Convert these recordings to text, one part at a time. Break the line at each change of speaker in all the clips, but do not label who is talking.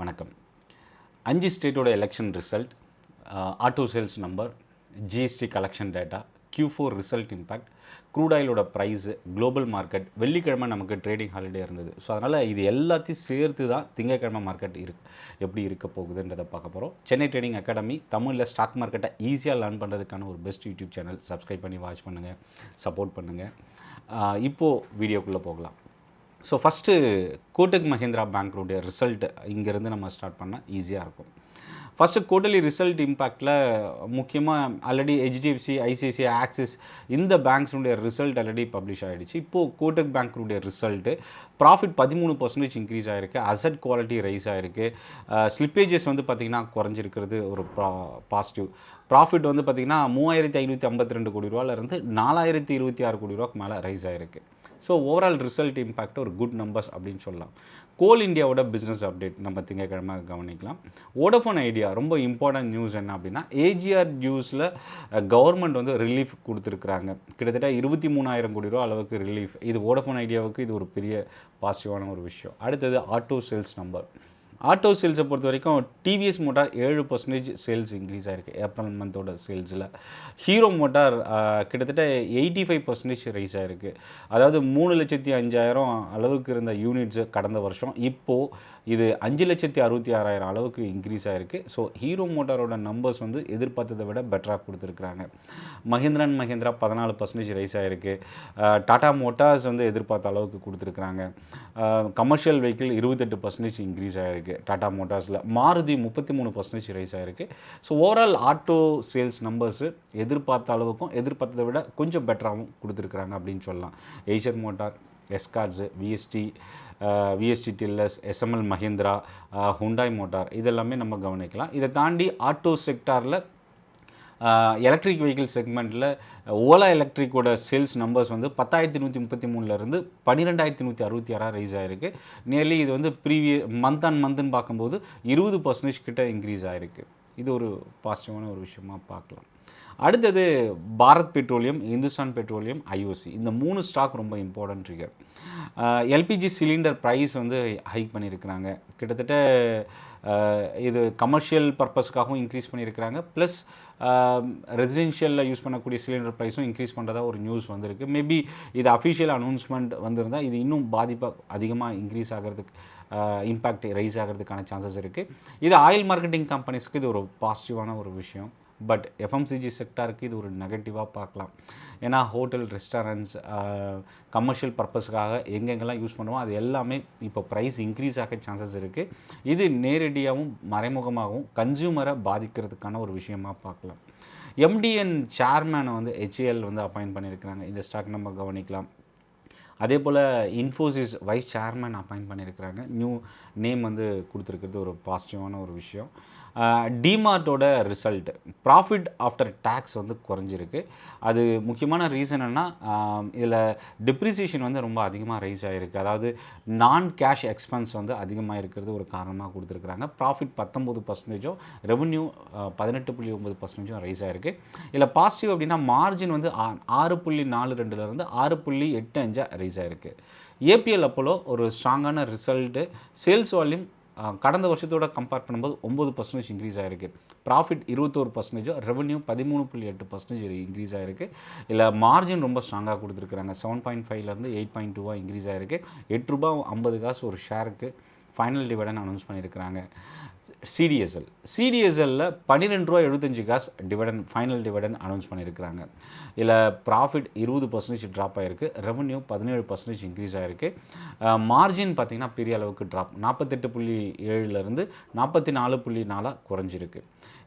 வணக்கம். 5 ஸ்டேட்டோட election result, auto sales number, GST collection data, Q4 result impact, crude ஆயிலோட price, global market. வெள்ளிக்கிழமை நமக்கு ட்ரேடிங் ஹாலிடே இருந்தது. ஸோ அதனால் இது எல்லாத்தையும் சேர்த்து தான் திங்கட்கிழமை மார்க்கெட் எப்படி இருக்க போகுதுன்றதை பார்க்க போகிறோம். சென்னை ட்ரேடிங் அகாடமி தமிழில் ஸ்டாக் மார்க்கெட்டை ஈஸியாக லேர்ன் பண்ணுறதுக்கான ஒரு பெஸ்ட் யூடியூப் சேனல். சப்ஸ்கிரைப் பண்ணி வாட்ச் பண்ணுங்கள், சப்போர்ட் பண்ணுங்கள். இப்போது வீடியோக்குள்ளே போகலாம். ஸோ ஃபஸ்ட்டு கோட்டக் மஹிந்திரா பேங்க்னுடைய ரிசல்ட் இங்கேருந்து நம்ம ஸ்டார்ட் பண்ணால் ஈஸியாக இருக்கும். ஃபஸ்ட்டு குவார்ட்டர்லி ரிசல்ட் இம்பேக்டில் முக்கியமாக ஆல்ரெடி ஹெச்டிஎஃப்சி, ஐசிஐசிஐ, ஆக்சிஸ் இந்த பேங்க்ஸுடைய ரிசல்ட் ஆல்ரெடி பப்ளிஷ் ஆகிடுச்சு. இப்போது கோட்டக் பேங்க்குடைய ரிசல்ட்டு ப்ராஃபிட் 13% இன்க்ரீஸ் ஆகிருக்கு, அசட் குவாலிட்டி ரைஸ் ஆகிருக்கு, ஸ்லிப்பேஜஸ் வந்து பார்த்திங்கன்னா குறைஞ்சிருக்கிறது ஒரு பாசிட்டிவ். ப்ராஃபிட் வந்து பார்த்திங்கன்னா 3552 கோடி ரூபாயிலிருந்து 4026 கோடி ரூபாய்க்கு மேலே ரைஸ் ஆகிருக்கு. ஸோ ஓவரால் ரிசல்ட் இம்பேக்ட் ஒரு குட் நம்பர்ஸ் அப்படின்னு சொல்லலாம். கோல் இந்தியாவோட பிஸ்னஸ் அப்டேட் நம்ம திங்கட்கிழமை கவனிக்கலாம். வோடஃபோன் ஐடியா ரொம்ப இம்பார்ட்டன்ட் நியூஸ் என்ன அப்படின்னா, ஏஜிஆர் டியூஸில் கவர்மெண்ட் வந்து ரிலீஃப் கொடுத்துருக்குறாங்க. கிட்டத்தட்ட 23,000 கோடி ரூபா அளவுக்கு ரிலீஃப். இது வோடஃபோன் ஐடியாவுக்கு இது ஒரு பெரிய பாசிட்டிவான ஒரு விஷயம். அடுத்தது ஆட்டோ சேல்ஸ் நம்பர். ஆட்டோ சேல்ஸை பொறுத்த வரைக்கும் டிவிஎஸ் மோட்டார் 7% சேல்ஸ் இன்க்ரீஸ் ஆகிருக்கு ஏப்ரல் மந்தோட சேல்ஸில். ஹீரோ மோட்டார் கிட்டத்தட்ட 85% ரைஸ் ஆகிருக்கு. அதாவது 3,05,000 அளவுக்கு இருந்த யூனிட்ஸு கடந்த வருஷம், இப்போது இது 5,66,000 அளவுக்கு இன்க்ரீஸ் ஆகிருக்கு. ஸோ ஹீரோ மோட்டாரோட நம்பர்ஸ் வந்து எதிர்பார்த்ததை விட பெட்டராக கொடுத்துருக்குறாங்க. மஹிந்திரா அண்ட் மஹிந்திரா 14% ரைஸ் ஆகிருக்கு. டாடா மோட்டார்ஸ் வந்து எதிர்பார்த்த அளவுக்கு கொடுத்துருக்குறாங்க. கமர்ஷியல் வெஹிக்கிள் 28% இன்க்ரீஸ் ஆகிருக்கு டாடா மோட்டார்ஸில். மாருதி 33% ரைஸ் ஆகிருக்கு. So overall auto sales numbers எதிர்பார்த்த அளவுக்கும் எதிர்பார்த்ததை விட கொஞ்சம் பெட்டராகவும் கொடுத்துருக்குறாங்க அப்படின்னு சொல்லலாம். ஏஷியர் மோட்டார், எஸ்கார்ட்ஸு, விஎஸ்டி டில்லர்ஸ், எஸ்எம்எல் மஹிந்திரா, ஹுண்டாய் மோட்டார் இதெல்லாமே நம்ம கவனிக்கலாம். இதை தாண்டி ஆட்டோ செக்டாரில் எலக்ட்ரிக் வெஹிக்கிள் செக்மெண்ட்டில் ஓலா எலக்ட்ரிக்கோட சேல்ஸ் நம்பர்ஸ் வந்து 10,133 12,166 ரைஸ் ஆகிருக்கு. நியர்லி இது வந்து மந்த் ஆன் மந்த்னு பார்க்கும்போது 20% கிட்ட இன்க்ரீஸ் ஆகிருக்கு. இது ஒரு பாசிட்டிவான ஒரு விஷயமாக பார்க்கலாம். அடுத்தது Bharat petroleum, Hindustan petroleum, IOC இந்த 3 ஸ்டாக் ரொம்ப important trigger. LPG cylinder price வந்து ஹைக் பண்ணியிருக்கிறாங்க. கிட்டத்தட்ட இது கமர்ஷியல் பர்பஸ்க்காகவும் இன்க்ரீஸ் பண்ணியிருக்கிறாங்க, ப்ளஸ் ரெசிடென்ஷியலில் யூஸ் பண்ணக்கூடிய சிலிண்டர் ப்ரைஸும் இன்க்ரீஸ் பண்ணுறதா ஒரு நியூஸ் வந்திருக்கு. மேபி இது அஃபிஷியல் அனௌன்ஸ்மெண்ட் வந்திருந்தால் இது இன்னும் பாதிப்பாக அதிகமாக இன்க்ரீஸ் ஆகிறதுக்கு, இம்பேக்ட் ரைஸ் ஆகிறதுக்கான சான்சஸ் இருக்குது. இது ஆயில் மார்க்கெட்டிங் கம்பெனிஸ்க்கு இது ஒரு பாசிட்டிவான ஒரு விஷயம். பட் எஃப்எம்சிஜி செக்டாருக்கு இது ஒரு நெகட்டிவாக பார்க்கலாம். ஏன்னா ஹோட்டல், ரெஸ்டாரண்ட்ஸ், கமர்ஷியல் பர்பஸ்க்காக எங்கெங்கெல்லாம் யூஸ் பண்ணுவோம் அது எல்லாமே இப்போ ப்ரைஸ் இன்க்ரீஸ் ஆக சான்சஸ் இருக்குது. இது நேரடியாகவும் மறைமுகமாகவும் கன்சியூமரை பாதிக்கிறதுக்கான ஒரு விஷயமாக பார்க்கலாம். எம்டிஎன் சேர்மேனை வந்து ஹெச்ஏஎல் வந்து அப்பாயிண்ட் பண்ணியிருக்கிறாங்க. இந்த ஸ்டாக் நம்ம கவனிக்கலாம். அதே போல் இன்ஃபோசிஸ் வைஸ் சேர்மேன் அப்பாயிண்ட் பண்ணியிருக்கிறாங்க. நியூ நேம் வந்து கொடுத்துருக்கிறது ஒரு பாசிட்டிவான ஒரு விஷயம். டிமார்ட்டோட ரிசல்ட், ப்ராஃபிட் ஆஃப்டர் டேக்ஸ் வந்து குறைஞ்சிருக்கு. அது முக்கியமான ரீசன் என்ன, இதில் டிப்ரிசியேஷன் வந்து ரொம்ப அதிகமாக ரைஸ் ஆகிருக்கு. அதாவது நான் கேஷ் எக்ஸ்பென்ஸ் வந்து அதிகமாக இருக்கிறது ஒரு காரணமாக கொடுத்துருக்குறாங்க. ப்ராஃபிட் 19%, ரெவன்யூ 18.9% ரைஸ் ஆகிருக்கு. இதில் பாசிட்டிவ் அப்படின்னா மார்ஜின் வந்து 6.42லேருந்து 6.85 ரைஸ் ஆகிருக்கு. ஏபிஎல் அப்போலோ ஒரு ஸ்ட்ராங்கான ரிசல்ட்டு. சேல்ஸ் வால்யூம் கடந்த வருஷத்தோட கம்பேர் பண்ணும்போது 9% இன்க்ரீஸ் ஆகிருக்கு. ப்ராஃபிட் 21%, ரெவன்யூ 13.8% இன்க்ரீஸ் ஆகிருக்கு. இல்லை மார்ஜின் ரொம்ப ஸ்ட்ராங்காக கொடுத்துருக்குறாங்க. 7.5லேருந்து 8.2 இன்க்ரீஸ் ஆகிருக்கு. ₹8.50 ஒரு ஷேருக்கு ஃபைனல் டிவிடன் அனௌன்ஸ் பண்ணியிருக்கிறாங்க. சிடிஎஸ்எல்லில் ₹12.75 டிவிடன் ஃபைனல் டிவிடன் அனௌன்ஸ் பண்ணியிருக்கிறாங்க. இதில் ப்ராஃபிட் 20% ட்ராப் ஆகிருக்கு, ரெவன்யூ 17% இன்க்ரீஸ் ஆகிருக்கு. மார்ஜின் பார்த்திங்கன்னா பெரிய அளவுக்கு ட்ராப் 48.7லேருந்து 44.4 குறைஞ்சிருக்கு.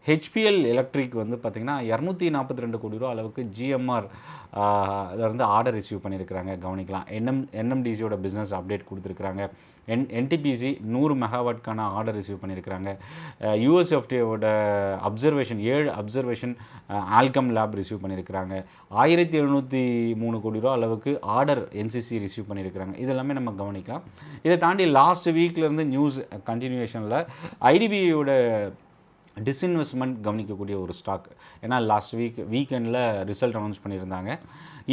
ஹெச்பிஎல் எலக்ட்ரிக் வந்து பார்த்திங்கன்னா 242 கோடி ரூபா அளவுக்கு ஜிஎம்ஆர் இருந்து ஆர்டர் ரிசீவ் பண்ணியிருக்கிறாங்க. கவனிக்கலாம். என்எம்டிசியோட பிஸ்னஸ் அப்டேட் கொடுத்துருக்குறாங்க. என்டிபிசி 100 மெகாவாட்கான ஆர்டர் ரிசீவ் பண்ணியிருக்கிறாங்க. யூஎஸ்எஃப்டியோட 7 அப்சர்வேஷன் ஆல்கம் லேப் ரிசீவ் பண்ணியிருக்கிறாங்க. 1,703 கோடி ரூபா அளவுக்கு ஆர்டர் என்சிசி ரிசீவ் பண்ணியிருக்கிறாங்க. இதெல்லாமே நம்ம கவனிக்கலாம். இதை தாண்டி லாஸ்ட் வீக்லேருந்து நியூஸ் கண்டினியூஷனில் ஐடிபிஐயோட டிஸ்இன்வெஸ்ட்மெண்ட் கவனிக்கக்கூடிய ஒரு ஸ்டாக். ஏன்னா லாஸ்ட் வீக்கெண்டில் ரிசல்ட் அனௌன்ஸ் பண்ணியிருந்தாங்க.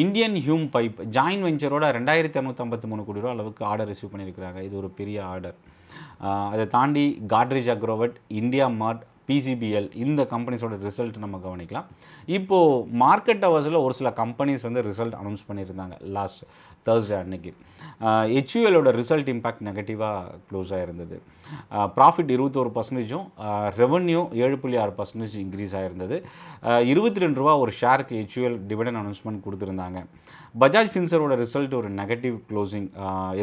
இந்தியன் ஹியூம் பைப் ஜாயின் வெஞ்சரோட 2253 கோடி ரூபா அளவுக்கு ஆர்டர் ரிசீவ் பண்ணியிருக்கிறாங்க. இது ஒரு பெரிய ஆர்டர். அதை தாண்டி காட்ரேஜ் அக்ரோவட், இந்தியா மார்ட், பிசிபிஎல் இந்த கம்பெனிஸோட ரிசல்ட் நம்ம கவனிக்கலாம். இப்போது மார்க்கெட் ஹவர்ஸில் ஒரு சில கம்பெனிஸ் வந்து ரிசல்ட் அனௌன்ஸ் பண்ணியிருந்தாங்க லாஸ்ட் தேர்ஸ்டே அன்னைக்கு. ஹெச்யூஎலோட ரிசல்ட் இம்பேக்ட் நெகட்டிவாக க்ளோஸ் ஆகிருந்தது. ப்ராஃபிட் 21%, ரெவன்யூ 7.6% இன்க்ரீஸ் ஆகிருந்தது. 22 ரூபா ஒரு ஷேருக்கு ஹெச்யூஎல் டிவிடன் அனௌன்ஸ்மெண்ட் கொடுத்துருந்தாங்க. பஜாஜ் ஃபின்சரோட ரிசல்ட் ஒரு நெகட்டிவ் க்ளோசிங்,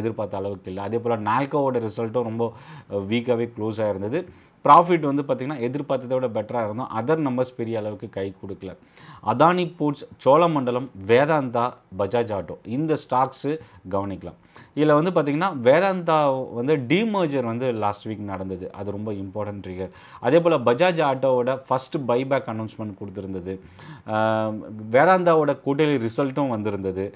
எதிர்பார்த்த அளவுக்கு இல்லை. அதே போல் நால்கோவோட ரிசல்ட்டும் ரொம்ப வீக்காகவே க்ளோஸ் ஆகிருந்தது. ப்ராஃபிட் வந்து பார்த்திங்கன்னா எதிர்பார்த்ததை விட பெட்டராக இருந்தோம். அதர் நம்பர்ஸ் பெரிய அளவுக்கு கை கொடுக்கல. அதானி போர்ட்ஸ், சோழமண்டலம், வேதாந்தா, பஜாஜ் ஆட்டோ இந்த ஸ்டாக்ஸு கவனிக்கலாம். இதில் வந்து பார்த்திங்கன்னா வேதாந்தா வந்து டீமர்ஜர் வந்து லாஸ்ட் வீக் நடந்தது. அது ரொம்ப இம்பார்ட்டன்ட் ட்ரிகர். அதே போல் பஜாஜ் ஆட்டோவோட ஃபஸ்ட்டு பைபேக் அனௌன்ஸ்மெண்ட் கொடுத்துருந்தது. வேதாந்தாவோட கூட்டணி ரிசல்ட்டும் வந்திருந்தது.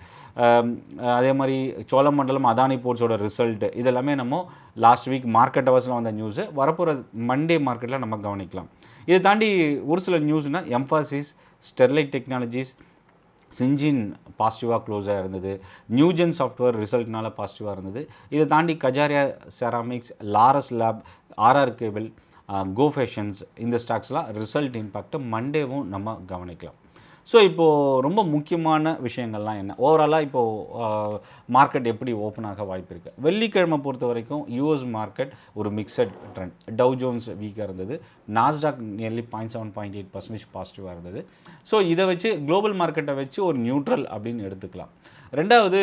அதே மாதிரி சோழமண்டலம், அதானி போர்ட்ஸோட ரிசல்ட்டு இதெல்லாமே நம்ம லாஸ்ட் வீக் மார்க்கெட் ஹவர்ஸில் வந்த நியூஸு வரப்போகிற மண்டே மார்க்கெட்டில் நம்ம கவனிக்கலாம். இதை தாண்டி ஒரு சில நியூஸ்னால் எம்ஃபாசிஸ், ஸ்டெர்லைட் டெக்னாலஜிஸ், சிஞ்சின் பாசிட்டிவாக க்ளோஸாக இருந்தது. நியூஜென் சாஃப்ட்வேர் ரிசல்ட்னால பாசிட்டிவாக இருந்தது. இதை தாண்டி Kajaria Ceramics, Laurus Lab, RR Cable, Go Fashions இந்த ஸ்டாக்ஸ்லாம் ரிசல்ட் இம்பேக்ட் மண்டேவும் நம்ம கவனிக்கலாம். ஸோ இப்போது ரொம்ப முக்கியமான விஷயங்கள்லாம் என்ன, ஓவராலாக இப்போது மார்க்கெட் எப்படி ஓப்பன் ஆக வாய்ப்பு இருக்குது. வெள்ளிக்கிழமை பொறுத்த வரைக்கும் யூஎஸ் மார்க்கெட் ஒரு மிக்சட் ட்ரெண்ட். டவ் ஜோன்ஸ் வீக்காக இருந்தது. நாஸ்டாக் நியர்லி 0.7-0.8% பாசிட்டிவாக இருந்தது. ஸோ இதை வச்சு குளோபல் மார்க்கெட்டை வச்சு ஒரு நியூட்ரல் அப்படின்னு எடுத்துக்கலாம். ரெண்டாவது,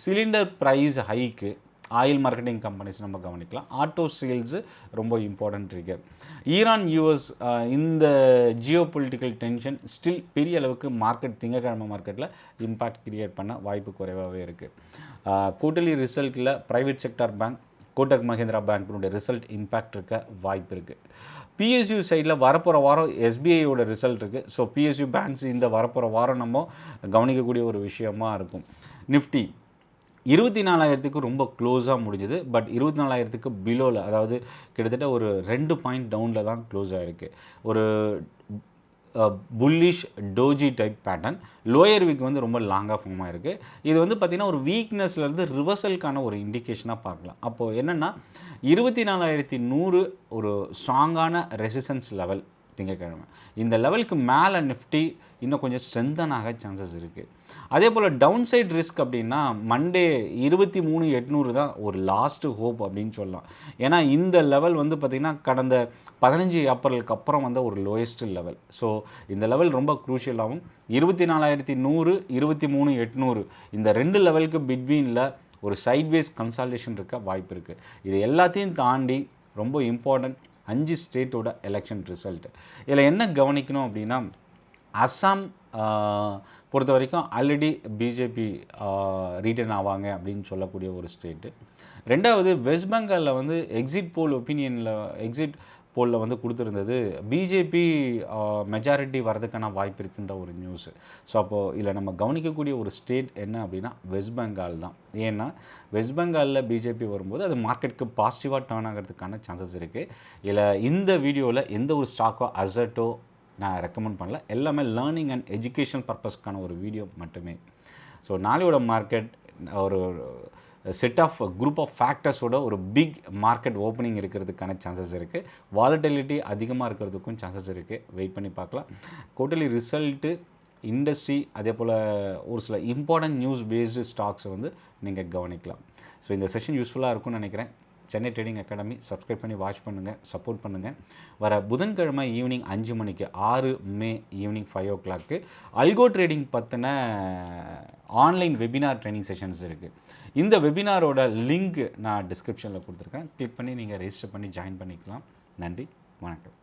சிலிண்டர் ப்ரைஸ் ஹைக்கு ஆயில் மார்க்கெட்டிங் கம்பெனிஸ் நம்ம கவனிக்கலாம். ஆட்டோ சேல்ஸு ரொம்ப இம்பார்ட்டன்ட் ட்ரிகர். ஈரான் யூஎஸ் இந்த ஜியோ பொலிட்டிக்கல் டென்ஷன் ஸ்டில் பெரிய அளவுக்கு மார்க்கெட் திங்கக்கிழமை மார்க்கெட்டில் இம்பேக்ட் கிரியேட் பண்ண வாய்ப்பு குறைவாகவே இருக்குது. குவார்ட்டர்லி ரிசல்ட்டில் private sector bank, Kotak Mahindra பேங்க்கினுடைய ரிசல்ட் இம்பேக்ட் இருக்க வாய்ப்பு இருக்குது. பிஎஸ்யூ சைடில் வரப்போகிற வாரம் எஸ்பிஐயோட ரிசல்ட் இருக்குது. ஸோ பிஎஸ்யூ பேங்க்ஸ் இந்த வரப்போகிற வாரம் நம்ம கவனிக்கக்கூடிய ஒரு விஷயமா இருக்கும். நிஃப்டி 24,000க்கு ரொம்ப க்ளோஸாக முடிஞ்சுது. பட் 24,000க்கு பிலோவில், அதாவது கிட்டத்தட்ட ஒரு 2 பாயிண்ட் டவுனில் தான் க்ளோஸ் ஆகிருக்கு. ஒரு bullish doji type pattern. Lower week வந்து ரொம்ப லாங்காக ஃபார்ம் ஆகிருக்கு. இது வந்து பார்த்திங்கன்னா ஒரு வீக்னஸ்லேருந்து ரிவர்சலுக்கான ஒரு இண்டிகேஷனாக பார்க்கலாம். அப்போது என்னென்னா 24,100 ஒரு ஸ்ட்ராங்கான ரெசிஸ்டன்ஸ் லெவல் திங்கக்கிழமை. இந்த லெவலுக்கு மேலே நிஃப்டி இன்னும் கொஞ்சம் ஸ்ட்ரென்தன் ஆக சான்சஸ் இருக்குது. அதே போல் டவுன் சைட் ரிஸ்க் அப்படின்னா மண்டே 23,800 தான் ஒரு லாஸ்ட்டு ஹோப் அப்படின்னு சொல்லலாம். ஏன்னா இந்த லெவல் வந்து பார்த்திங்கன்னா கடந்த 15 ஏப்ரலுக்கு அப்புறம் வந்த ஒரு லோயஸ்ட் லெவல். ஸோ இந்த லெவல் ரொம்ப க்ரூஷியலாகவும் 24,100, 23,800 இந்த ரெண்டு லெவலுக்கு பிட்வீனில் ஒரு சைட்வேஸ் கன்சால்டேஷன் இருக்க வாய்ப்பு இருக்குது. இது எல்லாத்தையும் தாண்டி ரொம்ப இம்பார்ட்டன்ட் 5 ஸ்டேட்டோட எலெக்ஷன் ரிசல்ட். இதில் என்ன கவனிக்கணும் அப்படின்னா, அஸ்ஸாம் பொறுத்த வரைக்கும் ஆல்ரெடி பிஜேபி ரீட்டன் ஆவாங்க அப்படின்னு சொல்லக்கூடிய ஒரு ஸ்டேட்டு. ரெண்டாவது, வெஸ்ட் பெங்காலில் வந்து எக்ஸிட் போலில் வந்து கொடுத்துருந்தது பிஜேபி மெஜாரிட்டி வரதுக்கான வாய்ப்பு இருக்குன்ற ஒரு நியூஸு. ஸோ அப்போது இதில் நம்ம கவனிக்கக்கூடிய ஒரு ஸ்டேட் என்ன அப்படின்னா வெஸ்ட் பெங்கால் தான். ஏன்னா வெஸ்ட் பெங்காலில் பிஜேபி வரும்போது அது மார்க்கெட்டுக்கு பாசிட்டிவாக டேர்ன் ஆகிறதுக்கான சான்சஸ் இருக்குது. இதில் இந்த வீடியோவில் எந்த ஒரு ஸ்டாக்கோ அசட்டோ நான் ரெக்கமெண்ட் பண்ணல. எல்லாமே லேர்னிங் அண்ட் எஜுகேஷன் பர்பஸ்க்கான ஒரு வீடியோ மட்டுமே. ஸோ நாளையோட மார்க்கெட் ஒரு செட் ஆஃப் குரூப் ஆஃப் ஃபேக்டர்ஸோட ஒரு பிக் மார்க்கெட் ஓப்பனிங் இருக்கிறதுக்கான சான்சஸ் இருக்குது. வாலட்டிலிட்டி அதிகமாக இருக்கிறதுக்கும் சான்சஸ் இருக்குது. வெயிட் பண்ணி பார்க்கலாம். குவார்ட்டர்லி ரிசல்ட்டு, இண்டஸ்ட்ரி, அதே போல் ஒரு சில இம்பார்ட்டன்ட் நியூஸ் பேஸ்டு ஸ்டாக்ஸை வந்து நீங்கள் கவனிக்கலாம். ஸோ இந்த செஷன் யூஸ்ஃபுல்லாக இருக்கும்னு நினைக்கிறேன். சென்னை ட்ரேடிங் அகாடமி சப்ஸ்கிரைப் பண்ணி வாட்ச் பண்ணுங்கள், சப்போர்ட் பண்ணுங்கள். வர புதன்கிழமை ஈவினிங் 5 மணிக்கு 6 மே ஈவினிங் 5 o'clock அல்கோ ட்ரேடிங் பற்றின ஆன்லைன் வெபினார் ட்ரைனிங் செஷன்ஸ் இருக்குது. இந்த வெபினாரோட லிங்க் நான் டிஸ்கிரிப்ஷனில் கொடுத்துருக்கேன். கிளிக் பண்ணி நீங்கள் ரெஜிஸ்டர் பண்ணி ஜாயின் பண்ணிக்கலாம். நன்றி, வணக்கம்.